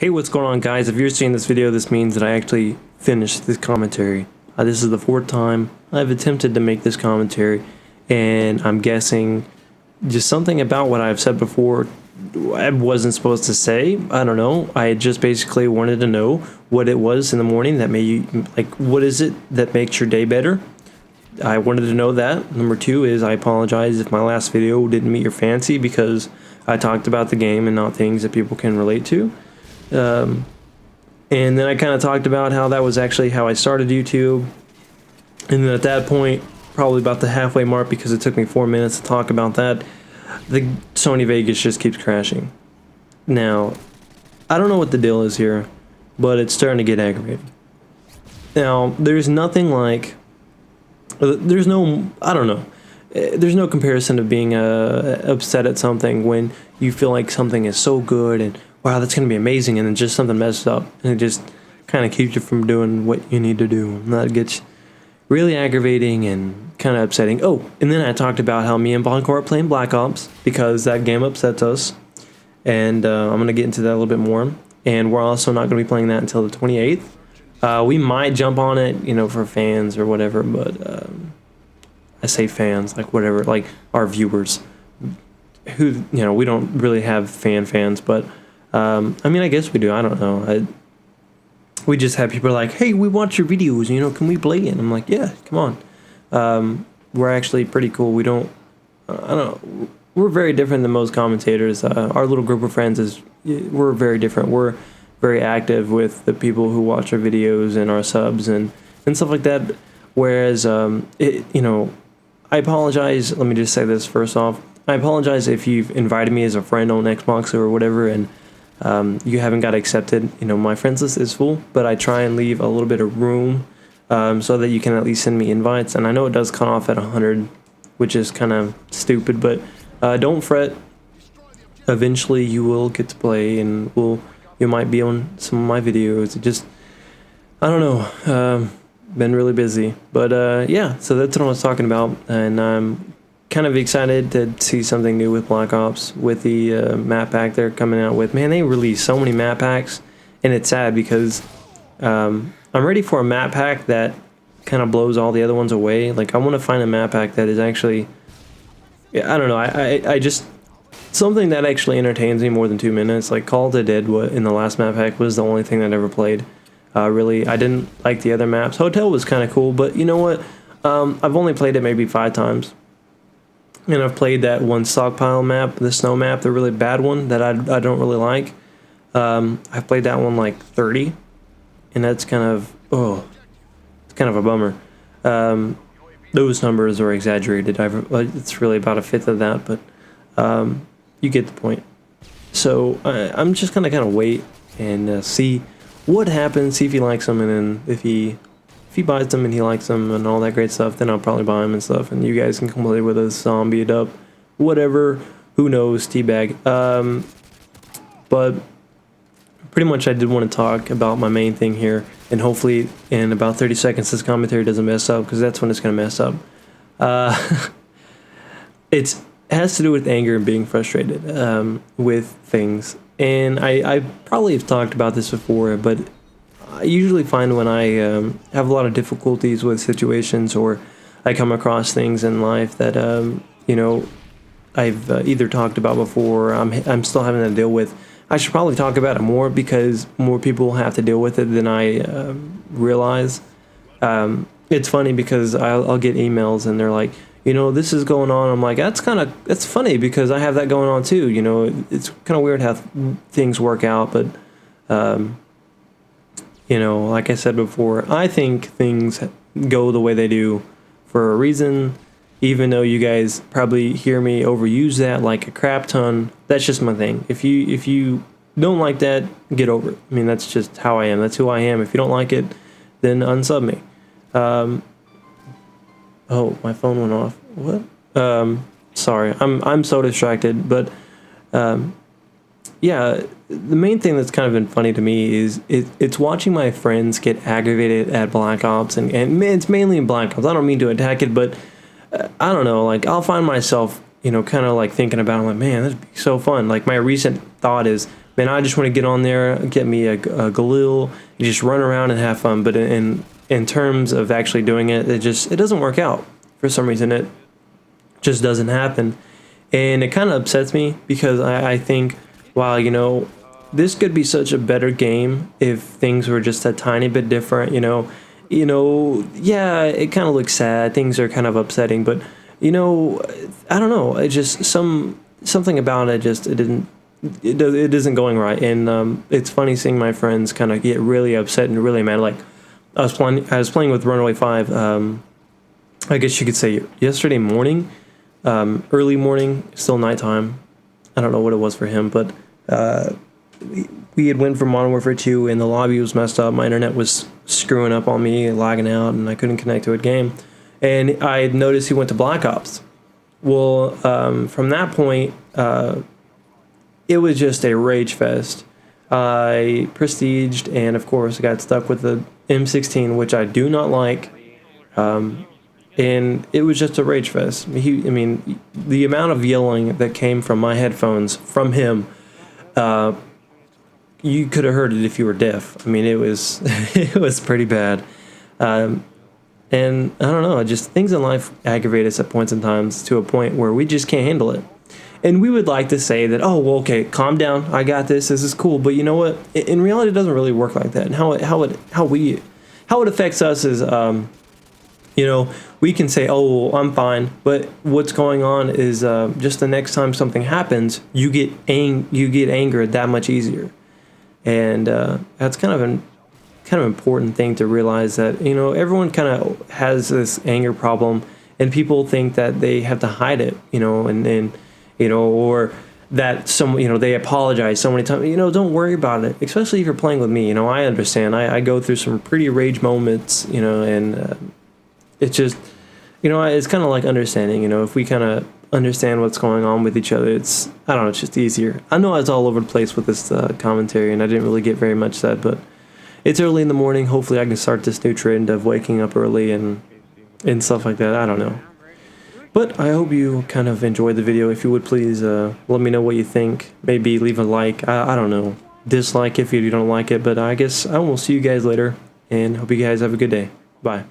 Hey, what's going on, guys? If you're seeing this video, this means that I actually finished this commentary. This is the fourth time I've attempted to make this commentary, and I'm guessing just something about what I've said before I wasn't supposed to say. I don't know. I just basically wanted to know what it was in the morning that made you, like, what is it that makes your day better? I wanted to know that. Number two is I apologize if my last video didn't meet your fancy because I talked about the game and not things that people can relate to. And then I kind of talked about how that was actually how I started YouTube. And then at that point, probably about the halfway mark, because it took me 4 minutes to talk about that, the Sony Vegas just keeps crashing. Now, I don't know what the deal is here, but it's starting to get aggravating. Now, there's nothing like, there's no, I don't know. There's no comparison of being upset at something when you feel like something is so good and wow, that's going to be amazing, and then just something messes up, and it just kind of keeps you from doing what you need to do. And that gets really aggravating and kind of upsetting. Oh, and then I talked about how me and Blanco are playing Black Ops because that game upsets us, and I'm going to get into that a little bit more. And we're also not going to be playing that until the 28th. We might jump on it, you know, for fans or whatever, but I say fans, like whatever, like our viewers, who, you know, we don't really have fans, but I mean, I guess we do. I don't know. We just have people like, hey, we watch your videos, you know, can we play it? And I'm like, yeah, come on. We're actually pretty cool. We don't, I don't know. We're very different than most commentators. Our little group of friends we're very different. We're very active with the people who watch our videos and our subs and stuff like that. Whereas, you know, I apologize. Let me just say this first off. I apologize if you've invited me as a friend on Xbox or whatever, and you haven't got accepted. You know, my friends list is full, but I try and leave a little bit of room so that you can at least send me invites. And I know it does cut off at 100, which is kind of stupid, but don't fret. Eventually, you will get to play, and you might be on some of my videos. It just, I don't know. Been really busy, but yeah. So that's what I was talking about, and I'm kind of excited to see something new with Black Ops with the map pack they're coming out with. Man, they release so many map packs, and it's sad because I'm ready for a map pack that kind of blows all the other ones away. Like, I want to find a map pack that is actually, yeah, I don't know, I just, something that actually entertains me more than 2 minutes. Like Call of the Dead in the last map pack was the only thing that I ever played. Really, I didn't like the other maps. Hotel was kind of cool, but you know what? I've only played it maybe 5 times. And I've played that one stockpile map, the snow map, the really bad one that I don't really like. I've played that one like 30, and that's kind of, it's kind of a bummer. Those numbers are exaggerated. It's really about a fifth of that, but you get the point. So I'm just gonna kind of wait and see what happens, see if he likes them, and then if he buys them and he likes them and all that great stuff, then I'll probably buy them and stuff, and you guys can come play with us, zombie it up, whatever, who knows, teabag. But pretty much I did want to talk about my main thing here, and hopefully in about 30 seconds this commentary doesn't mess up, because that's when it's going to mess up. It has to do with anger and being frustrated with things, and I probably have talked about this before, but I usually find when I have a lot of difficulties with situations, or I come across things in life that you know, I've either talked about before, or I'm still having to deal with. I should probably talk about it more because more people have to deal with it than I realize. It's funny because I'll get emails and they're like, you know, this is going on. I'm like, that's funny because I have that going on too. You know, it's kind of weird how things work out, but you know, like I said before, I think things go the way they do for a reason, even though you guys probably hear me overuse that like a crap ton. That's just my thing. If you don't like that, get over it. I mean, that's just how I am. That's who I am. If you don't like it, then unsub me. Oh, my phone went off. What? Sorry, I'm so distracted, but yeah, the main thing that's kind of been funny to me is it's watching my friends get aggravated at Black Ops, and it's mainly in Black Ops. I don't mean to attack it, but I don't know, like, I'll find myself, you know, kind of like thinking about it, I'm like, man, that'd be so fun. Like, my recent thought is, man, I just want to get on there, get me a Galil, and just run around and have fun. But in terms of actually doing it, it doesn't work out. For some reason, it just doesn't happen. And it kind of upsets me because I think, wow, you know, this could be such a better game if things were just a tiny bit different, you know. Yeah, it kind of looks sad. Things are kind of upsetting, but you know, I don't know. It just something about it just it isn't going right. And it's funny seeing my friends kind of get really upset and really mad. Like I was playing with Runaway 5. I guess you could say yesterday morning, early morning, still nighttime. I don't know what it was for him, but we had went from Modern Warfare 2 and the lobby was messed up. My internet was screwing up on me, lagging out, and I couldn't connect to a game. And I had noticed he went to Black Ops. Well, from that point, it was just a rage fest. I prestiged and, of course, got stuck with the M16, which I do not like. And it was just a rage fest. I mean, the amount of yelling that came from my headphones from him, you could have heard it if you were deaf. I mean, it was it was pretty bad. And I don't know, just things in life aggravate us at points in times to a point where we just can't handle it. And we would like to say that, oh, well, okay, calm down, I got this is cool. But you know what? In reality, it doesn't really work like that. And how it affects us is, you know, we can say, oh, well, I'm fine. But what's going on is just the next time something happens, you get angered that much easier. And that's kind of an important thing to realize, that, you know, everyone kind of has this anger problem, and people think that they have to hide it, you know, and you know, or that they apologize so many times. You know, don't worry about it, especially if you're playing with me. You know, I understand. I go through some pretty rage moments, you know, and it's just, you know, it's kind of like understanding. You know, if we kind of understand what's going on with each other, it's, I don't know, it's just easier. I know I was all over the place with this commentary, and I didn't really get very much said, but it's early in the morning. Hopefully I can start this new trend of waking up early and stuff like that. I don't know. But I hope you kind of enjoyed the video. If you would please let me know what you think. Maybe leave a like. I don't know. Dislike if you don't like it. But I guess I will see you guys later. And hope you guys have a good day. Bye.